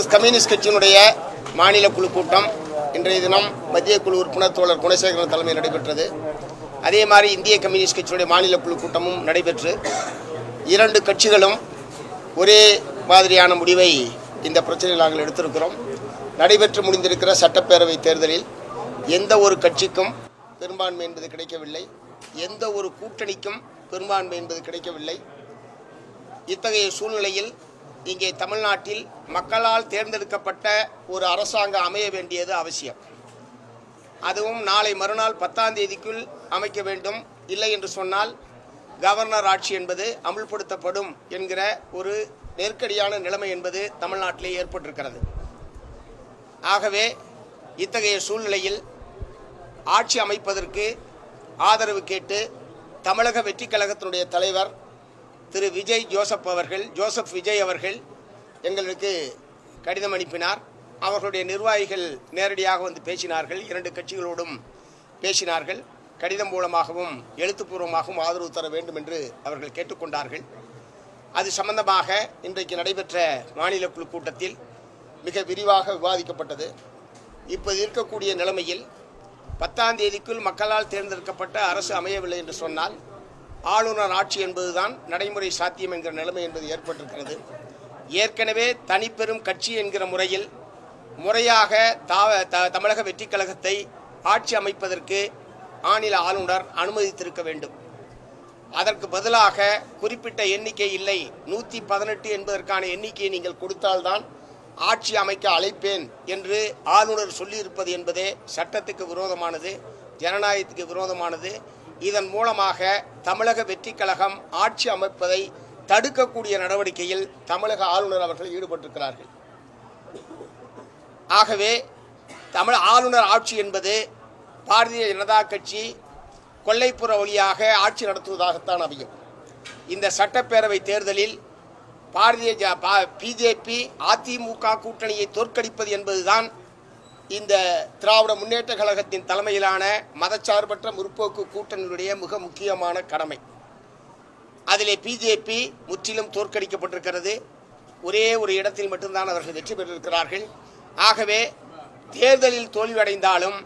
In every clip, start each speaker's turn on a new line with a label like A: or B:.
A: Marxist communist கட்சியினுடைய மாநில குழு கூட்டம் இன்றைய தினம் மத்திய குழு உறுப்பினர் தோழர் குணசேகரன் தலைமையில் நடைபெற்றது. அதே மாதிரி இந்திய கம்யூனிஸ்ட் கட்சியினுடைய மாநில குழு கூட்டமும் நடைபெற்று இரண்டு கட்சிகளும் ஒரே மாதிரியான முடிவை இந்த பிரச்சனையில் நாங்கள் எடுத்திருக்கிறோம். நடைபெற்று முடிந்திருக்கிற சட்டப்பேரவை தேர்தலில் எந்த ஒரு கட்சிக்கும் பெரும்பான்மை என்பது கிடைக்கவில்லை, எந்த ஒரு கூட்டணிக்கும் பெரும்பான்மை என்பது கிடைக்கவில்லை. இத்தகைய சூழ்நிலையில் இங்கே தமிழ்நாட்டில் மக்களால் தேர்ந்தெடுக்கப்பட்ட ஒரு அரசாங்கம் அமைய வேண்டியது அவசியம். அதுவும் நாளை மறுநாள் 10ஆம் தேதிக்குள் அமைக்க வேண்டும். இல்லை என்று சொன்னால் கவர்னர் ஆட்சி என்பது அமுல்படுத்தப்படும் என்கிற ஒரு நெருக்கடியான நிலைமை என்பது தமிழ்நாட்டிலே ஏற்பட்டிருக்கிறது. ஆகவே இத்தகைய சூழ்நிலையில் ஆட்சி அமைப்பதற்கு ஆதரவு கேட்டு தமிழக வெற்றி கழகத்தினுடைய தலைவர் திரு ஜோசப் விஜய் அவர்கள் எங்களுக்கு கடிதம் அனுப்பினார். அவர்களுடைய நிர்வாகிகள் நேரடியாக வந்து பேசினார்கள், இரண்டு கட்சிகளோடும் பேசினார்கள். கடிதம் மூலமாகவும் எழுத்துப்பூர்வமாகவும் ஆதரவு தர வேண்டும் என்று அவர்கள் கேட்டுக்கொண்டார்கள். அது சம்பந்தமாக இன்றைக்கு நடைபெற்ற மாநில குழு கூட்டத்தில் மிக விரிவாக விவாதிக்கப்பட்டது. இப்போது இருக்கக்கூடிய நிலைமையில் 10ஆம் தேதிக்குள் மக்களால் தேர்ந்தெடுக்கப்பட்ட அரசு அமையவில்லை என்று சொன்னால் ஆளுநர் ஆட்சி என்பதுதான் நடைமுறை சாத்தியம் என்கிற நிலைமை என்பது ஏற்பட்டிருக்கிறது. ஏற்கனவே தனிப்பெரும் கட்சி என்கிற முறையில் முறையாக தமிழக வெற்றி கழகத்தை ஆட்சி அமைப்பதற்கு மாநில ஆளுநர் அனுமதித்திருக்க வேண்டும். அதற்கு பதிலாக குறிப்பிட்ட எண்ணிக்கை இல்லை, 118 என்பதற்கான எண்ணிக்கையை நீங்கள் கொடுத்தால்தான் ஆட்சி அமைக்க அழைப்பேன் என்று ஆளுநர் சொல்லியிருப்பது என்பதே சட்டத்துக்கு விரோதமானது, ஜனநாயகத்துக்கு விரோதமானது. இதன் மூலமாக தமிழக வெற்றி கழகம் ஆட்சி அமைப்பதை தடுக்கக்கூடிய நடவடிக்கையில் தமிழக ஆளுநர் அவர்கள் ஈடுபட்டிருக்கிறார்கள். ஆகவே ஆளுநர் ஆட்சி என்பது பாரதிய ஜனதா கட்சி கொல்லைப்புற வழியாக ஆட்சி நடத்துவதாகத்தான் அமையும். இந்த சட்டப்பேரவை தேர்தலில் பிஜேபி அதிமுக கூட்டணியை தோற்கடிப்பது என்பதுதான் இந்த திராவிட முன்னேற்ற கழகத்தின் தலைமையிலான மதச்சார்பற்ற முற்போக்கு கூட்டணியுடைய மிக முக்கியமான கடமை. அதிலே பிஜேபி முற்றிலும் தோற்கடிக்கப்பட்டிருக்கிறது. ஒரே ஒரு இடத்தில் மட்டும்தான் அவர்கள் வெற்றி பெற்றிருக்கிறார்கள். ஆகவே தேர்தலில் தோல்வியடைந்தாலும்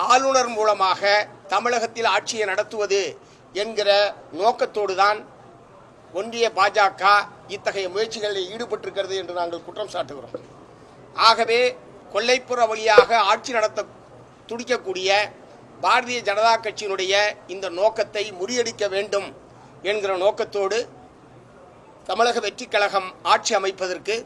A: ஆளுநர் மூலமாக தமிழகத்தில் ஆட்சியை நடத்துவது என்கிற நோக்கத்தோடு தான் ஒன்றிய பாஜக இத்தகைய முயற்சிகளில் ஈடுபட்டிருக்கிறது என்று நாங்கள் குற்றம் சாட்டுகிறோம். ஆகவே கொல்லைப்புற வழியாக ஆட்சி நடத்த துடிக்கக்கூடிய பாரதிய ஜனதா கட்சியினுடைய இந்த நோக்கத்தை முறியடிக்க வேண்டும் என்கிற நோக்கத்தோடு தமிழக வெற்றி கழகம் ஆட்சி அமைப்பதற்கு